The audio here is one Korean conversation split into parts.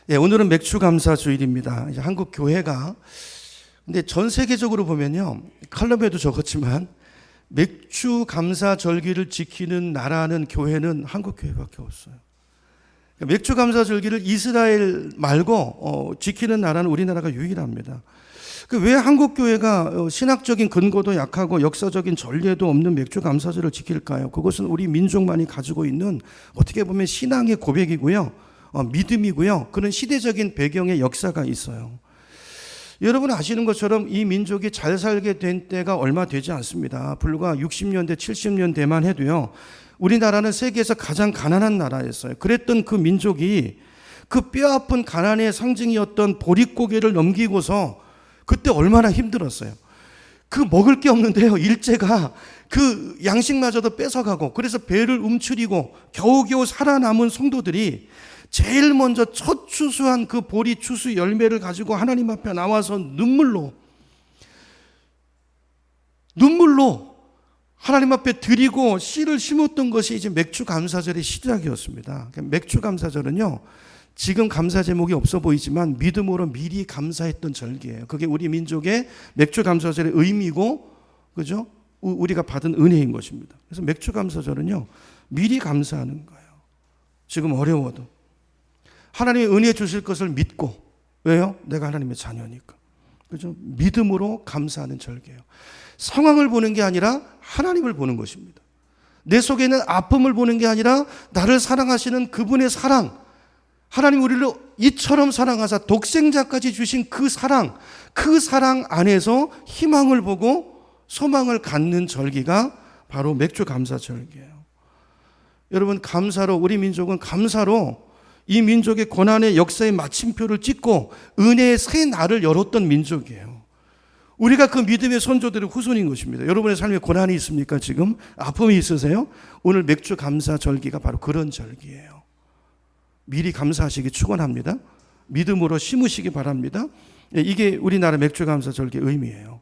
예, 오늘은 맥주 감사 주일입니다. 이제 한국 교회가 근데 전 세계적으로 보면요, 칼럼에도 적었지만 맥주 감사 절기를 지키는 나라는 교회는 한국 교회밖에 없어요. 맥주 감사 절기를 이스라엘 말고 지키는 나라는 우리나라가 유일합니다. 왜 한국 교회가 신학적인 근거도 약하고 역사적인 전례도 없는 맥주 감사절을 지킬까요? 그것은 우리 민족만이 가지고 있는 어떻게 보면 신앙의 고백이고요. 믿음이고요. 그런 시대적인 배경의 역사가 있어요. 여러분 아시는 것처럼 이 민족이 잘 살게 된 때가 얼마 되지 않습니다. 불과 60년대, 70년대만 해도요. 우리나라는 세계에서 가장 가난한 나라였어요. 그랬던 그 민족이 그 뼈아픈 가난의 상징이었던 보릿고개를 넘기고서 그때 얼마나 힘들었어요. 그 먹을 게 없는데요. 일제가 그 양식마저도 뺏어가고 그래서 배를 움츠리고 겨우겨우 살아남은 성도들이 제일 먼저 첫 추수한 그 보리 추수 열매를 가지고 하나님 앞에 나와서 눈물로 하나님 앞에 드리고 씨를 심었던 것이 이제 맥주 감사절의 시작이었습니다. 맥주 감사절은요, 지금 감사 제목이 없어 보이지만 믿음으로 미리 감사했던 절기예요. 그게 우리 민족의 맥주 감사절의 의미고, 그죠? 우리가 받은 은혜인 것입니다. 그래서 맥주 감사절은요, 미리 감사하는 거예요. 지금 어려워도 하나님의 은혜 주실 것을 믿고, 왜요? 내가 하나님의 자녀니까. 그죠? 믿음으로 감사하는 절기예요. 상황을 보는 게 아니라 하나님을 보는 것입니다. 내 속에 있는 아픔을 보는 게 아니라 나를 사랑하시는 그분의 사랑, 하나님 우리를 이처럼 사랑하사 독생자까지 주신 그 사랑 안에서 희망을 보고 소망을 갖는 절기가 바로 맥주 감사 절기예요. 여러분, 감사로, 우리 민족은 감사로 이 민족의 고난의 역사의 마침표를 찍고 은혜의 새 날을 열었던 민족이에요. 우리가 그 믿음의 선조들의 후손인 것입니다. 여러분의 삶에 고난이 있습니까? 지금 아픔이 있으세요? 오늘 맥주 감사 절기가 바로 그런 절기예요. 미리 감사하시기 축원합니다. 믿음으로 심으시기 바랍니다. 이게 우리나라 맥주 감사 절기의 의미예요.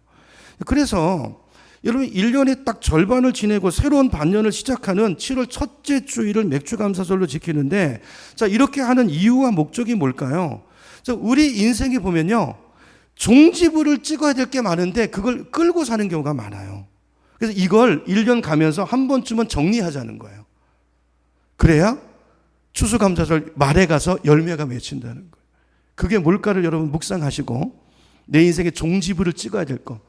그래서 여러분 1년의 딱 절반을 지내고 새로운 반년을 시작하는 7월 첫째 주일을 맥주 감사절로 지키는데, 자, 이렇게 하는 이유와 목적이 뭘까요? 자, 우리 인생에 보면요, 종지부를 찍어야 될 게 많은데 그걸 끌고 사는 경우가 많아요. 그래서 이걸 1년 가면서 한 번쯤은 정리하자는 거예요. 그래야 추수감사절 말에 가서 열매가 맺힌다는 거예요. 그게 뭘까를 여러분 묵상하시고, 내 인생에 종지부를 찍어야 될 거,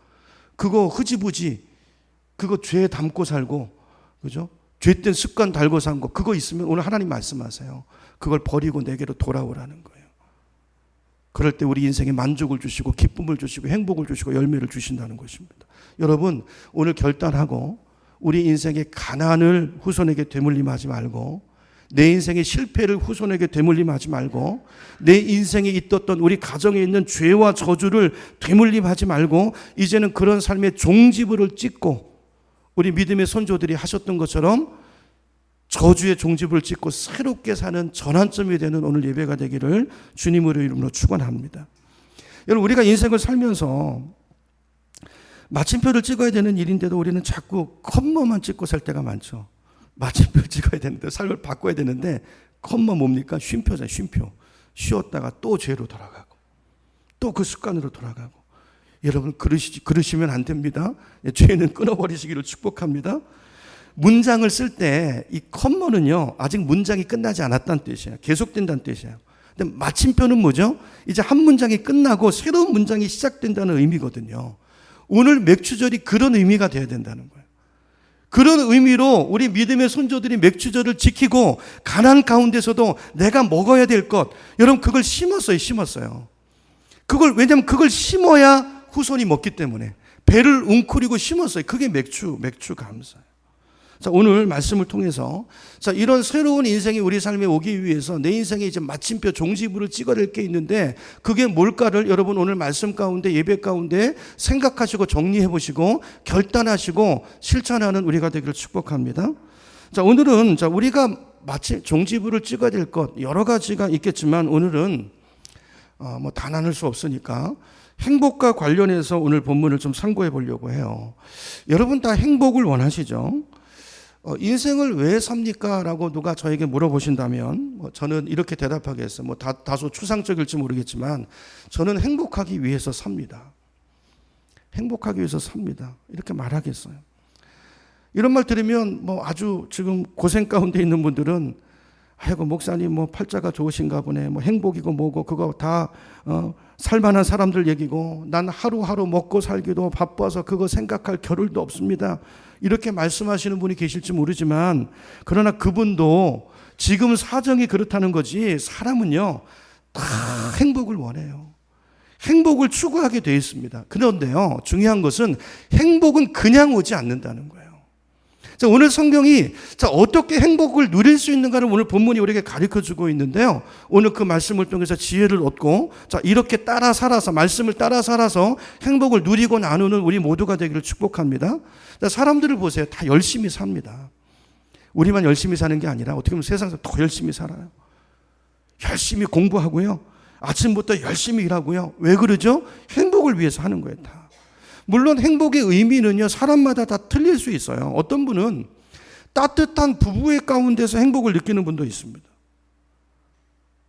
그거 흐지부지, 그거 죄 담고 살고, 그죠? 죄된 습관 달고 산 거, 그거 있으면 오늘 하나님 말씀하세요. 그걸 버리고 내게로 돌아오라는 거예요. 그럴 때 우리 인생에 만족을 주시고 기쁨을 주시고 행복을 주시고 열매를 주신다는 것입니다. 여러분, 오늘 결단하고 우리 인생의 가난을 후손에게 되물림하지 말고, 내 인생의 실패를 후손에게 되물림하지 말고, 내 인생에 있었던 우리 가정에 있는 죄와 저주를 되물림하지 말고, 이제는 그런 삶의 종지부를 찍고 우리 믿음의 선조들이 하셨던 것처럼 저주의 종지부를 찍고 새롭게 사는 전환점이 되는 오늘 예배가 되기를 주님의 이름으로 축원합니다. 여러분, 우리가 인생을 살면서 마침표를 찍어야 되는 일인데도 우리는 자꾸 컴마만 찍고 살 때가 많죠. 마침표를 찍어야 되는데, 삶을 바꿔야 되는데 컴마 뭡니까? 쉼표잖아요. 쉼표. 쉬었다가 또 죄로 돌아가고 또 그 습관으로 돌아가고. 여러분, 그러시면 안 됩니다. 죄는 끊어버리시기를 축복합니다. 문장을 쓸 때 이 컴마는요, 아직 문장이 끝나지 않았다는 뜻이에요. 계속된다는 뜻이에요. 근데 마침표는 뭐죠? 이제 한 문장이 끝나고 새로운 문장이 시작된다는 의미거든요. 오늘 맥주절이 그런 의미가 돼야 된다는 거예요. 그런 의미로 우리 믿음의 선조들이 맥주절을 지키고 가난 가운데서도 내가 먹어야 될 것, 여러분 그걸 심었어요. 왜냐하면 그걸 심어야 후손이 먹기 때문에 배를 웅크리고 심었어요. 그게 맥주 감사예요. 자, 오늘 말씀을 통해서, 자, 이런 새로운 인생이 우리 삶에 오기 위해서 내 인생에 이제 마침표 종지부를 찍어야 될 게 있는데 그게 뭘까를 여러분 오늘 말씀 가운데, 예배 가운데 생각하시고 정리해 보시고 결단하시고 실천하는 우리가 되기를 축복합니다. 자, 오늘은 우리가 종지부를 찍어야 될 것 여러 가지가 있겠지만 오늘은 다 나눌 수 없으니까 행복과 관련해서 오늘 본문을 좀 상고해 보려고 해요. 여러분 다 행복을 원하시죠? 인생을 왜 삽니까? 라고 누가 저에게 물어보신다면 저는 이렇게 대답하겠어요. 다소 추상적일지 모르겠지만 저는 행복하기 위해서 삽니다. 행복하기 위해서 삽니다. 이렇게 말하겠어요. 이런 말 들으면 아주 지금 고생 가운데 있는 분들은 아이고 목사님 팔자가 좋으신가 보네. 행복이고 뭐고 그거 다 살만한 사람들 얘기고 난 하루하루 먹고 살기도 바빠서 그거 생각할 겨를도 없습니다. 이렇게 말씀하시는 분이 계실지 모르지만 그러나 그분도 지금 사정이 그렇다는 거지 사람은요 다 행복을 원해요. 행복을 추구하게 되어 있습니다. 그런데요 중요한 것은 행복은 그냥 오지 않는다는 거예요. 자, 오늘 성경이 어떻게 행복을 누릴 수 있는가를 오늘 본문이 우리에게 가르쳐주고 있는데요. 오늘 그 말씀을 통해서 지혜를 얻고 이렇게 따라 살아서 말씀을 따라 살아서 행복을 누리고 나누는 우리 모두가 되기를 축복합니다. 자, 사람들을 보세요. 다 열심히 삽니다. 우리만 열심히 사는 게 아니라 어떻게 보면 세상에서 더 열심히 살아요. 열심히 공부하고요. 아침부터 열심히 일하고요. 왜 그러죠? 행복을 위해서 하는 거예요. 다. 물론 행복의 의미는요 사람마다 다 틀릴 수 있어요. 어떤 분은 따뜻한 부부의 가운데서 행복을 느끼는 분도 있습니다.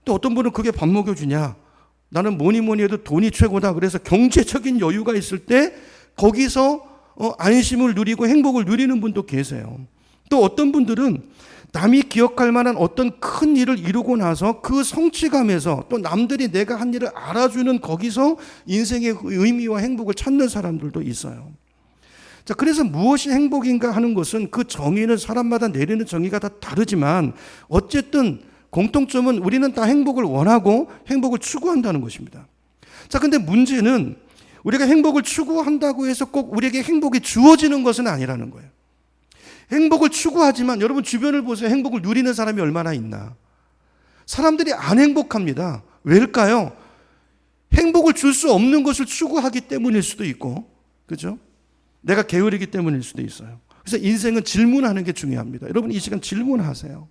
또 어떤 분은 그게 밥 먹여주냐, 나는 뭐니 해도 돈이 최고다, 그래서 경제적인 여유가 있을 때 거기서 안심을 누리고 행복을 누리는 분도 계세요. 또 어떤 분들은 남이 기억할 만한 어떤 큰 일을 이루고 나서 그 성취감에서 또 남들이 내가 한 일을 알아주는 거기서 인생의 의미와 행복을 찾는 사람들도 있어요. 자, 그래서 무엇이 행복인가 하는 것은 그 정의는 사람마다 내리는 정의가 다 다르지만 어쨌든 공통점은 우리는 다 행복을 원하고 행복을 추구한다는 것입니다. 자, 근데 문제는 우리가 행복을 추구한다고 해서 꼭 우리에게 행복이 주어지는 것은 아니라는 거예요. 행복을 추구하지만 여러분 주변을 보세요. 행복을 누리는 사람이 얼마나 있나. 사람들이 안 행복합니다. 왜일까요? 행복을 줄 수 없는 것을 추구하기 때문일 수도 있고, 그죠? 내가 게으르기 때문일 수도 있어요. 그래서 인생은 질문하는 게 중요합니다. 여러분 이 시간 질문하세요.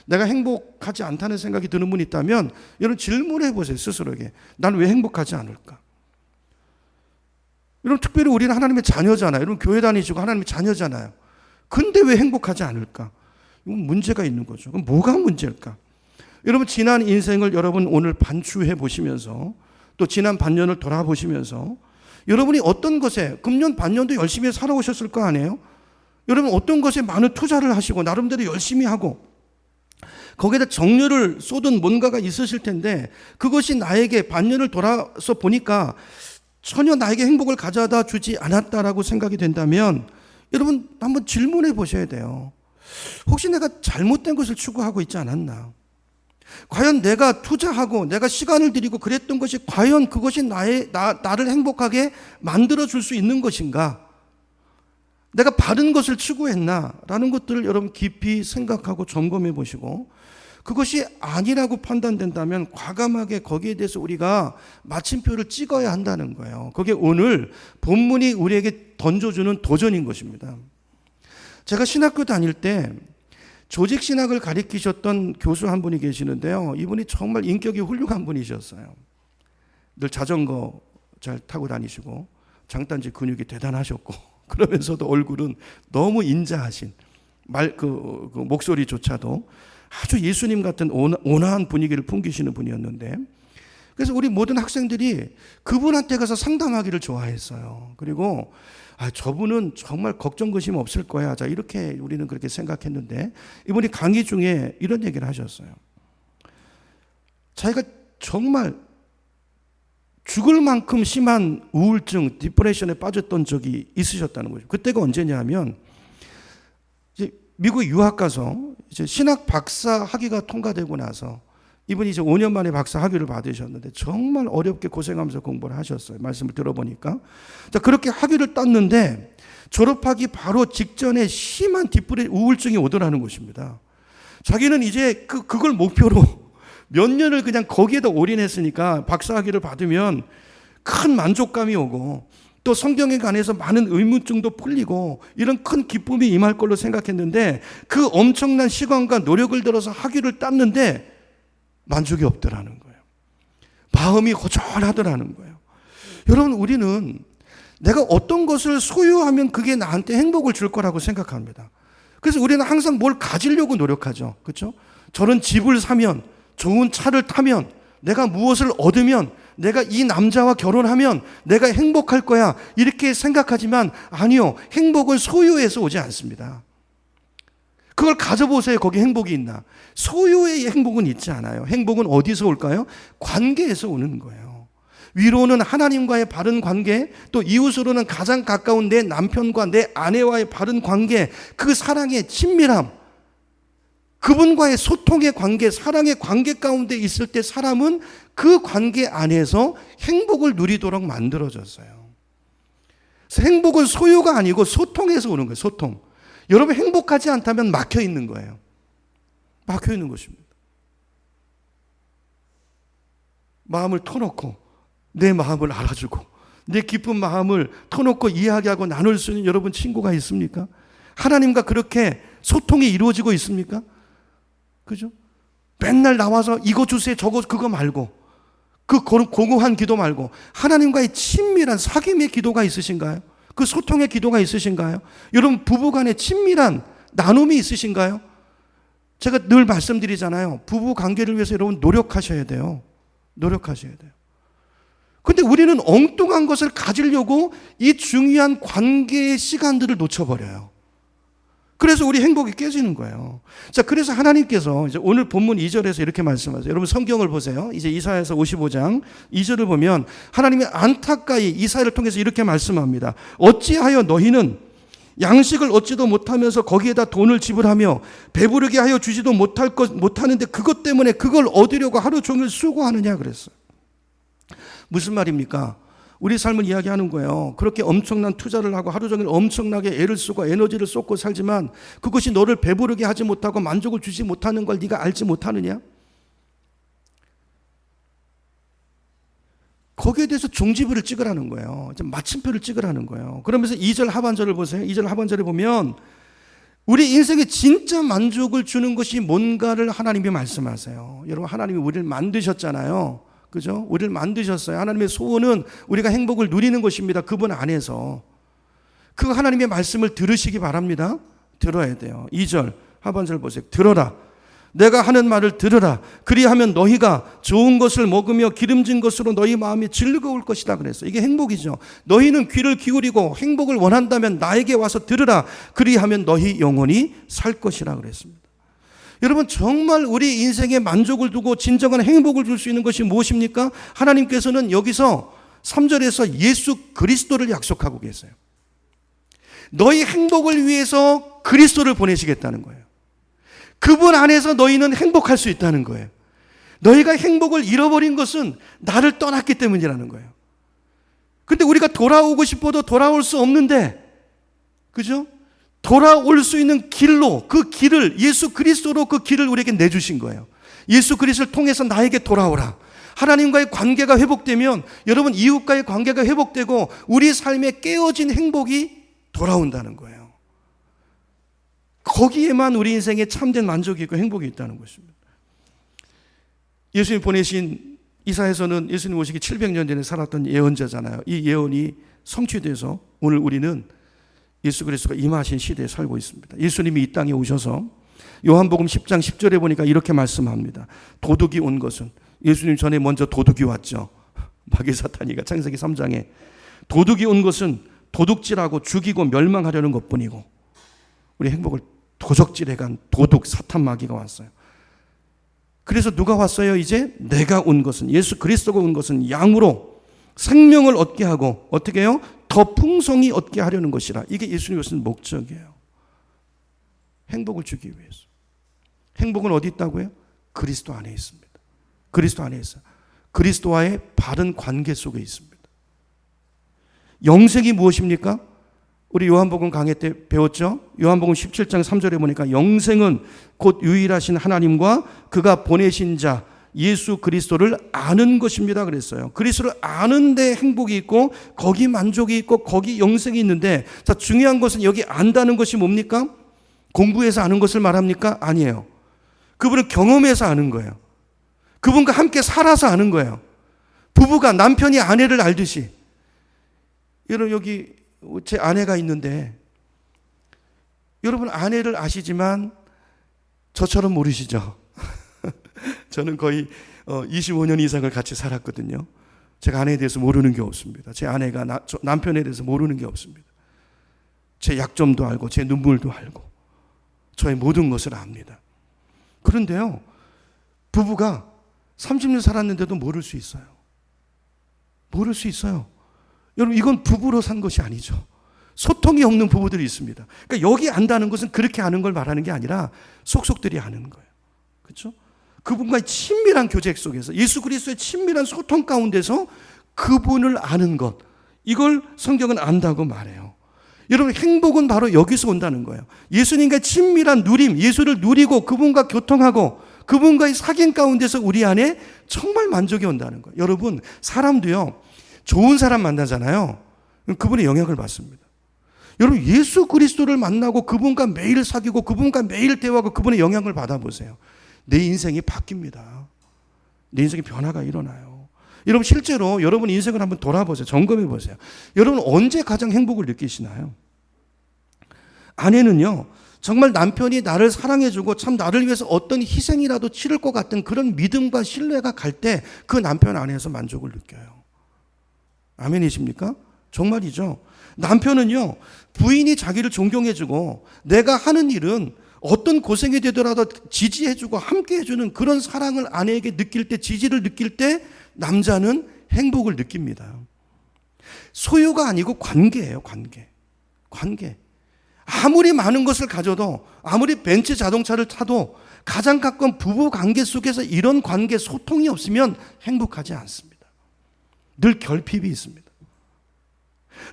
내가 행복하지 않다는 생각이 드는 분이 있다면 여러분 질문해 보세요. 스스로에게. 난 왜 행복하지 않을까? 여러분 특별히 우리는 하나님의 자녀잖아요. 여러분 교회 다니시고 하나님의 자녀잖아요. 근데 왜 행복하지 않을까? 이건 문제가 있는 거죠. 그럼 뭐가 문제일까? 여러분 지난 인생을 여러분 오늘 반추해 보시면서 또 지난 반년을 돌아보시면서 여러분이 어떤 것에 금년 반년도 열심히 살아오셨을 거 아니에요? 여러분 어떤 것에 많은 투자를 하시고 나름대로 열심히 하고 거기에다 정열을 쏟은 뭔가가 있으실 텐데 그것이 나에게 반년을 돌아서 보니까 전혀 나에게 행복을 가져다 주지 않았다라고 생각이 된다면 여러분 한번 질문해 보셔야 돼요. 혹시 내가 잘못된 것을 추구하고 있지 않았나? 과연 내가 투자하고 내가 시간을 들이고 그랬던 것이 과연 그것이 나를 행복하게 만들어 줄 수 있는 것인가? 내가 바른 것을 추구했나? 라는 것들을 여러분 깊이 생각하고 점검해 보시고 그것이 아니라고 판단된다면 과감하게 거기에 대해서 우리가 마침표를 찍어야 한다는 거예요. 그게 오늘 본문이 우리에게 던져주는 도전인 것입니다. 제가 신학교 다닐 때 조직신학을 가르치셨던 교수 한 분이 계시는데요. 이분이 정말 인격이 훌륭한 분이셨어요. 늘 자전거 잘 타고 다니시고 장단지 근육이 대단하셨고 그러면서도 얼굴은 너무 인자하신 그 목소리조차도 아주 예수님 같은 온화한 분위기를 풍기시는 분이었는데 그래서 우리 모든 학생들이 그분한테 가서 상담하기를 좋아했어요. 그리고 저분은 정말 걱정 근심 없을 거야. 자, 이렇게 우리는 그렇게 생각했는데 이분이 강의 중에 이런 얘기를 하셨어요. 자기가 정말 죽을 만큼 심한 우울증, 디프레션에 빠졌던 적이 있으셨다는 거죠. 그때가 언제냐 하면 이제 미국 유학 가서 이제 신학 박사 학위가 통과되고 나서 이분이 이제 5년 만에 박사 학위를 받으셨는데 정말 어렵게 고생하면서 공부를 하셨어요. 말씀을 들어보니까. 자, 그렇게 학위를 땄는데 졸업하기 바로 직전에 심한 우울증이 오더라는 것입니다. 자기는 이제 그걸 목표로 몇 년을 그냥 거기에다 올인했으니까 박사 학위를 받으면 큰 만족감이 오고 또 성경에 관해서 많은 의문증도 풀리고 이런 큰 기쁨이 임할 걸로 생각했는데 그 엄청난 시간과 노력을 들어서 학위를 땄는데 만족이 없더라는 거예요. 마음이 허전하더라는 거예요. 여러분 우리는 내가 어떤 것을 소유하면 그게 나한테 행복을 줄 거라고 생각합니다. 그래서 우리는 항상 뭘 가지려고 노력하죠. 그렇죠? 저런 집을 사면, 좋은 차를 타면, 내가 무엇을 얻으면, 내가 이 남자와 결혼하면 내가 행복할 거야. 이렇게 생각하지만 아니요. 행복은 소유에서 오지 않습니다. 그걸 가져보세요. 거기 행복이 있나? 소유의 행복은 있지 않아요. 행복은 어디서 올까요? 관계에서 오는 거예요. 위로는 하나님과의 바른 관계, 또 이웃으로는 가장 가까운 내 남편과 내 아내와의 바른 관계, 그 사랑의 친밀함, 그분과의 소통의 관계, 사랑의 관계 가운데 있을 때 사람은 그 관계 안에서 행복을 누리도록 만들어졌어요. 그래서 행복은 소유가 아니고 소통에서 오는 거예요. 소통. 여러분 행복하지 않다면 막혀 있는 거예요. 막혀 있는 것입니다. 마음을 터놓고 내 마음을 알아주고 내 기쁜 마음을 터놓고 이야기하고 나눌 수 있는 여러분 친구가 있습니까? 하나님과 그렇게 소통이 이루어지고 있습니까? 그죠? 맨날 나와서 이거 주세요 저거 그거 말고 그 고고한 기도 말고 하나님과의 친밀한 사귐의 기도가 있으신가요? 그 소통의 기도가 있으신가요? 여러분 부부간에 친밀한 나눔이 있으신가요? 제가 늘 말씀드리잖아요. 부부 관계를 위해서 여러분 노력하셔야 돼요. 노력하셔야 돼요. 근데 우리는 엉뚱한 것을 가지려고 이 중요한 관계의 시간들을 놓쳐버려요. 그래서 우리 행복이 깨지는 거예요. 자, 그래서 하나님께서 이제 오늘 본문 2절에서 이렇게 말씀하세요. 여러분 성경을 보세요. 이제 이사야서 55장 2절을 보면 하나님이 안타까이 이사야를 통해서 이렇게 말씀합니다. 어찌하여 너희는 양식을 얻지도 못하면서 거기에다 돈을 지불하며 배부르게 하여 주지도 못하는데 그것 때문에 그걸 얻으려고 하루 종일 수고하느냐 그랬어요. 무슨 말입니까? 우리 삶을 이야기하는 거예요. 그렇게 엄청난 투자를 하고 하루 종일 엄청나게 애를 쓰고 에너지를 쏟고 살지만 그것이 너를 배부르게 하지 못하고 만족을 주지 못하는 걸 네가 알지 못하느냐? 거기에 대해서 종지부를 찍으라는 거예요. 마침표를 찍으라는 거예요. 그러면서 2절 하반절을 보세요. 2절 하반절에 보면 우리 인생에 진짜 만족을 주는 것이 뭔가를 하나님이 말씀하세요. 여러분 하나님이 우리를 만드셨잖아요. 그죠? 우리를 만드셨어요. 하나님의 소원은 우리가 행복을 누리는 것입니다. 그분 안에서. 그 하나님의 말씀을 들으시기 바랍니다. 들어야 돼요. 2절 하반절 보세요. 들어라. 내가 하는 말을 들으라. 그리하면 너희가 좋은 것을 먹으며 기름진 것으로 너희 마음이 즐거울 것이다 그랬어요. 이게 행복이죠. 너희는 귀를 기울이고 행복을 원한다면 나에게 와서 들으라. 그리하면 너희 영혼이 살 것이라 그랬습니다. 여러분 정말 우리 인생에 만족을 두고 진정한 행복을 줄 수 있는 것이 무엇입니까? 하나님께서는 여기서 3절에서 예수 그리스도를 약속하고 계세요. 너희 행복을 위해서 그리스도를 보내시겠다는 거예요. 그분 안에서 너희는 행복할 수 있다는 거예요. 너희가 행복을 잃어버린 것은 나를 떠났기 때문이라는 거예요. 근데 우리가 돌아오고 싶어도 돌아올 수 없는데, 그죠? 돌아올 수 있는 길로 그 길을 예수 그리스도로 그 길을 우리에게 내주신 거예요. 예수 그리스도를 통해서 나에게 돌아오라. 하나님과의 관계가 회복되면 여러분 이웃과의 관계가 회복되고 우리 삶에 깨어진 행복이 돌아온다는 거예요. 거기에만 우리 인생에 참된 만족이 있고 행복이 있다는 것입니다. 예수님 보내신 이사야서는 예수님 오시기 700년 전에 살았던 예언자잖아요. 이 예언이 성취돼서 오늘 우리는 예수 그리스도가 임하신 시대에 살고 있습니다. 예수님이 이 땅에 오셔서 요한복음 10장 10절에 보니까 이렇게 말씀합니다. 도둑이 온 것은, 예수님 전에 먼저 도둑이 왔죠. 마귀 사탄이가 창세기 3장에 도둑이 온 것은 도둑질하고 죽이고 멸망하려는 것뿐이고 우리 행복을 도적질해간 도둑 사탄 마귀가 왔어요. 그래서 누가 왔어요? 이제 내가 온 것은, 예수 그리스도가 온 것은 양으로 생명을 얻게 하고 어떻게 해요? 더 풍성히 얻게 하려는 것이라. 이게 예수님이 오신 목적이에요. 행복을 주기 위해서. 행복은 어디 있다고요? 그리스도 안에 있습니다. 그리스도 안에 있어요. 그리스도와의 바른 관계 속에 있습니다. 영생이 무엇입니까? 우리 요한복음 강해 때 배웠죠? 요한복음 17장 3절에 보니까 영생은 곧 유일하신 하나님과 그가 보내신 자 예수 그리스도를 아는 것입니다 그랬어요. 그리스도를 아는데 행복이 있고 거기 만족이 있고 거기 영생이 있는데, 자, 중요한 것은 여기 안다는 것이 뭡니까? 공부해서 아는 것을 말합니까? 아니에요. 그분은 경험해서 아는 거예요. 그분과 함께 살아서 아는 거예요. 부부가 남편이 아내를 알듯이. 여러분 여기 제 아내가 있는데 여러분 아내를 아시지만 저처럼 모르시죠? 저는 거의 25년 이상을 같이 살았거든요. 제가 아내에 대해서 모르는 게 없습니다. 제 아내가 남편에 대해서 모르는 게 없습니다. 제 약점도 알고 제 눈물도 알고 저의 모든 것을 압니다. 그런데요, 부부가 30년 살았는데도 모를 수 있어요. 모를 수 있어요. 여러분, 이건 부부로 산 것이 아니죠. 소통이 없는 부부들이 있습니다. 그러니까 여기 안다는 것은 그렇게 아는 걸 말하는 게 아니라 속속들이 아는 거예요. 그렇죠? 그분과의 친밀한 교제 속에서 예수 그리스도의 친밀한 소통 가운데서 그분을 아는 것, 이걸 성경은 안다고 말해요. 여러분, 행복은 바로 여기서 온다는 거예요. 예수님과 친밀한 누림, 예수를 누리고 그분과 교통하고 그분과의 사귐 가운데서 우리 안에 정말 만족이 온다는 거예요. 여러분, 사람도요, 좋은 사람 만나잖아요. 그분의 영향을 받습니다. 여러분, 예수 그리스도를 만나고 그분과 매일 사귀고 그분과 매일 대화하고 그분의 영향을 받아보세요. 내 인생이 바뀝니다. 내 인생에 변화가 일어나요. 여러분, 실제로 여러분 인생을 한번 돌아보세요. 점검해 보세요. 여러분, 언제 가장 행복을 느끼시나요? 아내는요, 정말 남편이 나를 사랑해주고 참 나를 위해서 어떤 희생이라도 치를 것 같은 그런 믿음과 신뢰가 갈 때 그 남편 안에서 만족을 느껴요. 아멘이십니까? 정말이죠. 남편은요, 부인이 자기를 존경해주고 내가 하는 일은 어떤 고생이 되더라도 지지해주고 함께해주는 그런 사랑을 아내에게 느낄 때, 지지를 느낄 때 남자는 행복을 느낍니다. 소유가 아니고 관계예요. 관계. 아무리 많은 것을 가져도, 아무리 벤츠 자동차를 타도 가장 가까운 부부 관계 속에서 이런 관계, 소통이 없으면 행복하지 않습니다. 늘 결핍이 있습니다.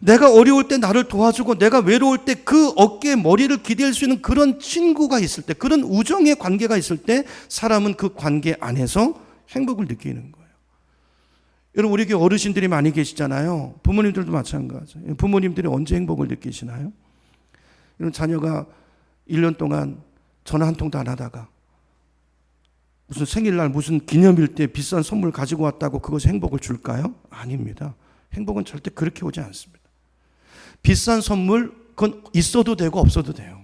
내가 어려울 때 나를 도와주고 내가 외로울 때 그 어깨에 머리를 기댈 수 있는 그런 친구가 있을 때, 그런 우정의 관계가 있을 때 사람은 그 관계 안에서 행복을 느끼는 거예요. 여러분, 우리 교회 어르신들이 많이 계시잖아요. 부모님들도 마찬가지예요. 부모님들이 언제 행복을 느끼시나요? 여러분, 자녀가 1년 동안 전화 한 통도 안 하다가 무슨 생일날 무슨 기념일 때 비싼 선물 가지고 왔다고 그것이 행복을 줄까요? 아닙니다. 행복은 절대 그렇게 오지 않습니다. 비싼 선물, 그건 있어도 되고 없어도 돼요.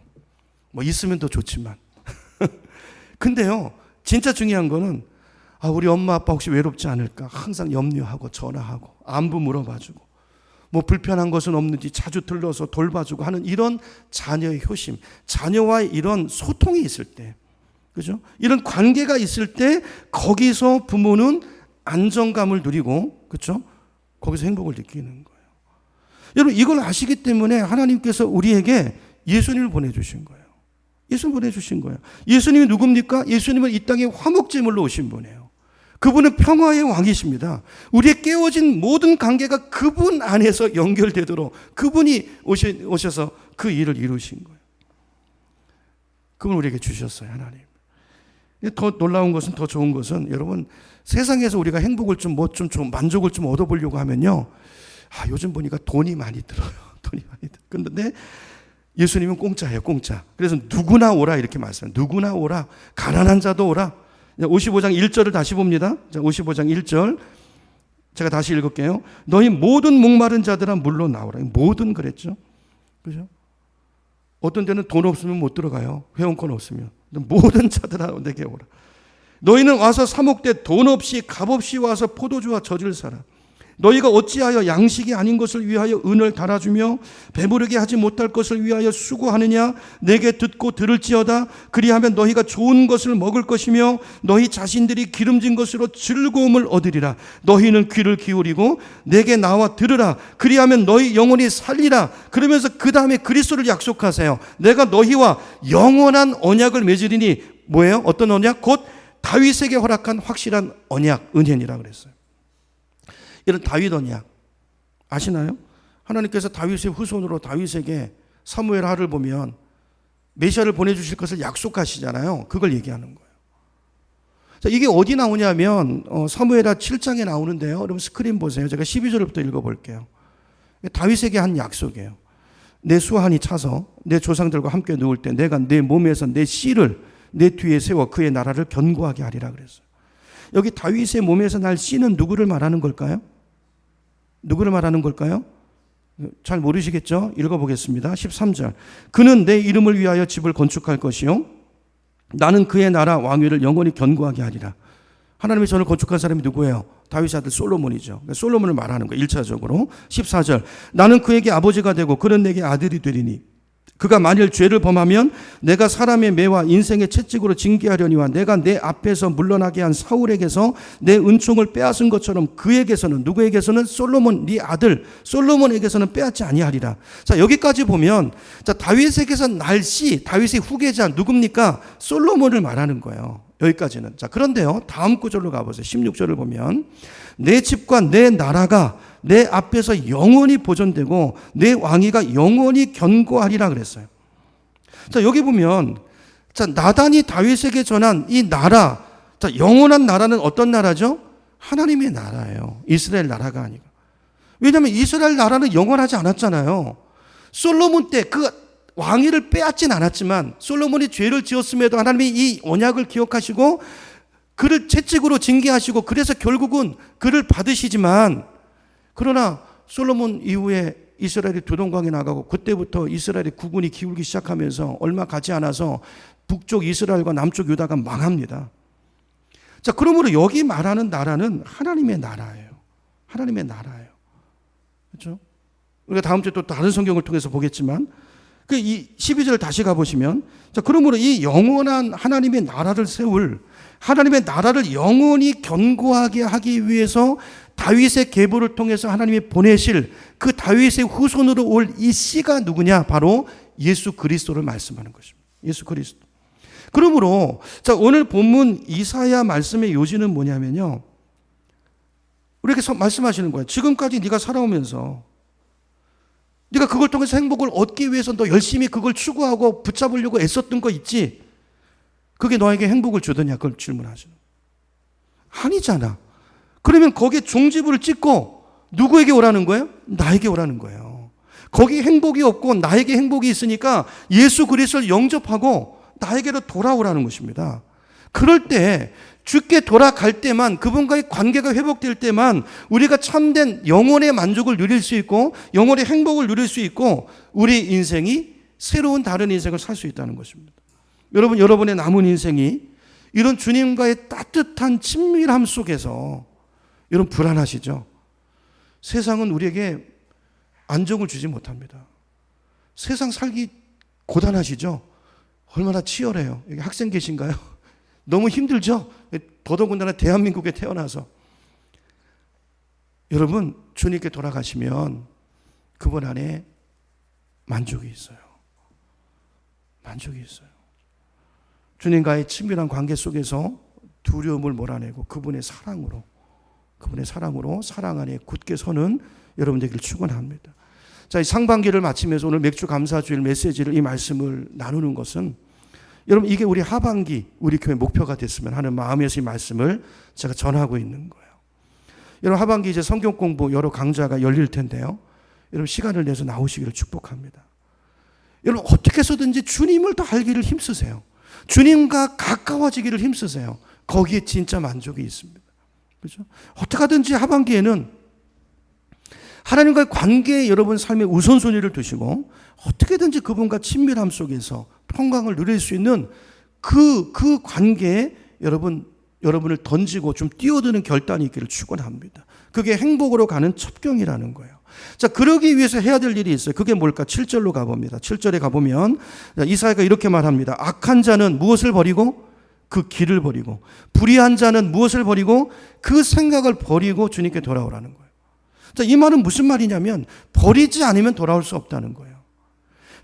뭐 있으면 더 좋지만. 근데요, 진짜 중요한 거는 우리 엄마 아빠 혹시 외롭지 않을까 항상 염려하고 전화하고 안부 물어봐주고 뭐 불편한 것은 없는지 자주 들러서 돌봐주고 하는 이런 자녀의 효심, 자녀와의 이런 소통이 있을 때, 그죠? 이런 관계가 있을 때 거기서 부모는 안정감을 누리고, 그죠? 거기서 행복을 느끼는 거예요. 여러분, 이걸 아시기 때문에 하나님께서 우리에게 예수님을 보내주신 거예요. 예수님을 보내주신 거예요. 예수님이 누굽니까? 예수님은 이 땅에 화목제물로 오신 분이에요. 그분은 평화의 왕이십니다. 우리의 깨어진 모든 관계가 그분 안에서 연결되도록 그분이 오셔서 그 일을 이루신 거예요. 그분 우리에게 주셨어요, 하나님. 더 놀라운 것은, 더 좋은 것은, 여러분, 세상에서 우리가 행복을 좀 만족을 좀 얻어보려고 하면요, 요즘 보니까 돈이 많이 들어요. 돈이 많이 들어요. 그런데 예수님은 공짜예요, 공짜. 그래서 누구나 오라 이렇게 말씀해요. 누구나 오라. 가난한 자도 오라. 55장 1절을 다시 봅니다. 55장 1절. 제가 다시 읽을게요. 너희 모든 목마른 자들아 물로 나오라. 모든 그랬죠. 그죠? 어떤 데는 돈 없으면 못 들어가요. 회원권 없으면. 모든 자들아 내게 오라. 너희는 와서 사목되 돈 없이 값없이 와서 포도주와 젖을 사라. 너희가 어찌하여 양식이 아닌 것을 위하여 은을 달아주며 배부르게 하지 못할 것을 위하여 수고하느냐. 내게 듣고 들을지어다. 그리하면 너희가 좋은 것을 먹을 것이며 너희 자신들이 기름진 것으로 즐거움을 얻으리라. 너희는 귀를 기울이고 내게 나와 들으라. 그리하면 너희 영혼이 살리라. 그러면서 그 다음에 그리스도를 약속하세요. 내가 너희와 영원한 언약을 맺으리니 뭐예요? 어떤 언약? 곧 다윗에게 허락한 확실한 언약, 은혜니라 그랬어요. 이런 다윗 언약 아시나요? 하나님께서 다윗의 후손으로 다윗에게 사무엘 하를 보면 메시아를 보내주실 것을 약속하시잖아요. 그걸 얘기하는 거예요. 자, 이게 어디 나오냐면 사무엘하 7장에 나오는데요. 여러분 스크린 보세요. 제가 12절부터 읽어볼게요. 다윗에게 한 약속이에요. 내 수한이 차서 내 조상들과 함께 누울 때 내가 내 몸에서 내 씨를 내 뒤에 세워 그의 나라를 견고하게 하리라 그랬어요. 여기 다윗의 몸에서 날 씨는 누구를 말하는 걸까요? 누구를 말하는 걸까요? 잘 모르시겠죠? 읽어보겠습니다. 13절. 그는 내 이름을 위하여 집을 건축할 것이요 나는 그의 나라 왕위를 영원히 견고하게 하리라. 하나님의 전을 건축한 사람이 누구예요? 다윗의 아들 솔로몬이죠. 솔로몬을 말하는 거예요. 1차적으로. 14절. 나는 그에게 아버지가 되고 그는 내게 아들이 되리니 그가 만일 죄를 범하면 내가 사람의 매와 인생의 채찍으로 징계하려니와 내가 내 앞에서 물러나게 한 사울에게서 내 은총을 빼앗은 것처럼 그에게서는 누구에게서는 솔로몬 네 아들 솔로몬에게서는 빼앗지 아니하리라. 자, 여기까지 보면 자, 다윗에게서 날씨 다윗의 후계자 누굽니까? 솔로몬을 말하는 거예요. 여기까지는. 자, 그런데요. 다음 구절로 가보세요. 16절을 보면 내 집과 내 나라가 내 앞에서 영원히 보존되고 내 왕위가 영원히 견고하리라 그랬어요. 자, 여기 보면 자, 나단이 다윗에게 전한 이 나라, 자, 영원한 나라는 어떤 나라죠? 하나님의 나라예요. 이스라엘 나라가 아니고. 왜냐하면 이스라엘 나라는 영원하지 않았잖아요. 솔로몬 때 그 왕위를 빼앗진 않았지만 솔로몬이 죄를 지었음에도 하나님이 이 언약을 기억하시고 그를 채찍으로 징계하시고 그래서 결국은 그를 받으시지만 그러나 솔로몬 이후에 이스라엘이 두동강에 나가고 그때부터 이스라엘의 국군이 기울기 시작하면서 얼마 가지 않아서 북쪽 이스라엘과 남쪽 유다가 망합니다. 자, 그러므로 여기 말하는 나라는 하나님의 나라예요. 하나님의 나라예요. 그렇죠? 우리가 다음 주에 또 다른 성경을 통해서 보겠지만 이 12절 다시 가보시면 자, 그러므로 이 영원한 하나님의 나라를 세울 하나님의 나라를 영원히 견고하게 하기 위해서 다윗의 계보를 통해서 하나님이 보내실 그 다윗의 후손으로 올 이 씨가 누구냐? 바로 예수 그리스도를 말씀하는 것입니다. 예수 그리스도. 그러므로 자, 오늘 본문 이사야 말씀의 요지는 뭐냐면요. 우리에게 말씀하시는 거예요. 지금까지 네가 살아오면서 네가 그걸 통해서 행복을 얻기 위해서 너 열심히 그걸 추구하고 붙잡으려고 애썼던 거 있지? 그게 너에게 행복을 주더냐? 그걸 질문하시는 거예요. 아니잖아. 그러면 거기에 종지부를 찍고 누구에게 오라는 거예요? 나에게 오라는 거예요. 거기 행복이 없고 나에게 행복이 있으니까 예수 그리스도를 영접하고 나에게로 돌아오라는 것입니다. 그럴 때 주께 돌아갈 때만 그분과의 관계가 회복될 때만 우리가 참된 영혼의 만족을 누릴 수 있고 영혼의 행복을 누릴 수 있고 우리 인생이 새로운 다른 인생을 살 수 있다는 것입니다. 여러분의 남은 인생이 이런 주님과의 따뜻한 친밀함 속에서 여러분 불안하시죠? 세상은 우리에게 안정을 주지 못합니다. 세상 살기 고단하시죠? 얼마나 치열해요. 여기 학생 계신가요? 너무 힘들죠? 더더군다나 대한민국에 태어나서. 여러분 주님께 돌아가시면 그분 안에 만족이 있어요. 만족이 있어요. 주님과의 친밀한 관계 속에서 두려움을 몰아내고 그분의 사랑으로 사랑 안에 굳게 서는 여러분 되기를 축원합니다. 자, 이 상반기를 마치면서 오늘 맥주 감사주일 메시지를 이 말씀을 나누는 것은 여러분 이게 우리 하반기 우리 교회 목표가 됐으면 하는 마음에서 이 말씀을 제가 전하고 있는 거예요. 여러분 하반기 이제 성경 공부 여러 강좌가 열릴 텐데요. 여러분 시간을 내서 나오시기를 축복합니다. 여러분 어떻게 해서든지 주님을 더 알기를 힘쓰세요. 주님과 가까워지기를 힘쓰세요. 거기에 진짜 만족이 있습니다. 그렇죠? 어떻게 하든지 하반기에는 하나님과의 관계에 여러분 삶의 우선순위를 두시고 어떻게든지 그분과 친밀함 속에서 평강을 누릴 수 있는 그 관계에 여러분을 던지고 좀 뛰어드는 결단이 있기를 축원합니다. 그게 행복으로 가는 첩경이라는 거예요. 자, 그러기 위해서 해야 될 일이 있어요. 그게 뭘까? 7절로 가봅니다. 7절에 가보면 이사야가 이렇게 말합니다. 악한 자는 무엇을 버리고? 그 길을 버리고 불의한 자는 무엇을 버리고? 그 생각을 버리고 주님께 돌아오라는 거예요. 자, 이 말은 무슨 말이냐면 버리지 않으면 돌아올 수 없다는 거예요.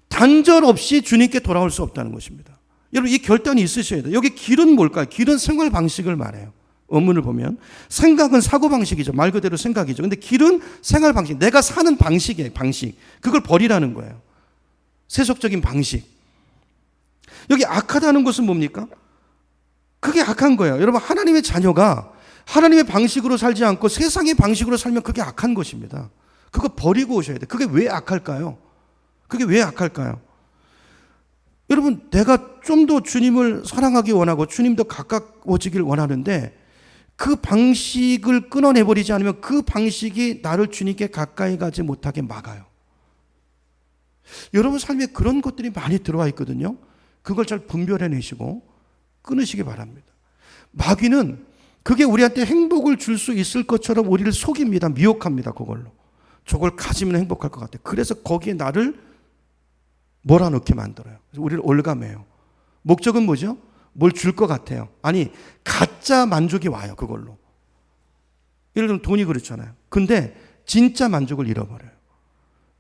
단절 없이 주님께 돌아올 수 없다는 것입니다. 여러분 이 결단이 있으셔야 돼요. 여기 길은 뭘까요? 길은 생활 방식을 말해요. 원문을 보면 생각은 사고방식이죠. 말 그대로 생각이죠. 근데 길은 생활 방식, 내가 사는 방식이에요. 방식. 그걸 버리라는 거예요. 세속적인 방식. 여기 악하다는 것은 뭡니까? 그게 악한 거예요. 여러분 하나님의 자녀가 하나님의 방식으로 살지 않고 세상의 방식으로 살면 그게 악한 것입니다. 그거 버리고 오셔야 돼요. 그게 왜 악할까요? 그게 왜 악할까요? 여러분 내가 좀 더 주님을 사랑하기 원하고 주님 더 가까워지길 원하는데 그 방식을 끊어내버리지 않으면 그 방식이 나를 주님께 가까이 가지 못하게 막아요. 여러분 삶에 그런 것들이 많이 들어와 있거든요. 그걸 잘 분별해내시고 끊으시기 바랍니다. 마귀는 그게 우리한테 행복을 줄 수 있을 것처럼 우리를 속입니다. 미혹합니다. 그걸로. 저걸 가지면 행복할 것 같아요. 그래서 거기에 나를 몰아넣게 만들어요. 그래서 우리를 올감해요. 목적은 뭐죠? 뭘 줄 것 같아요. 아니, 가짜 만족이 와요. 그걸로. 예를 들면 돈이 그렇잖아요. 근데 진짜 만족을 잃어버려요.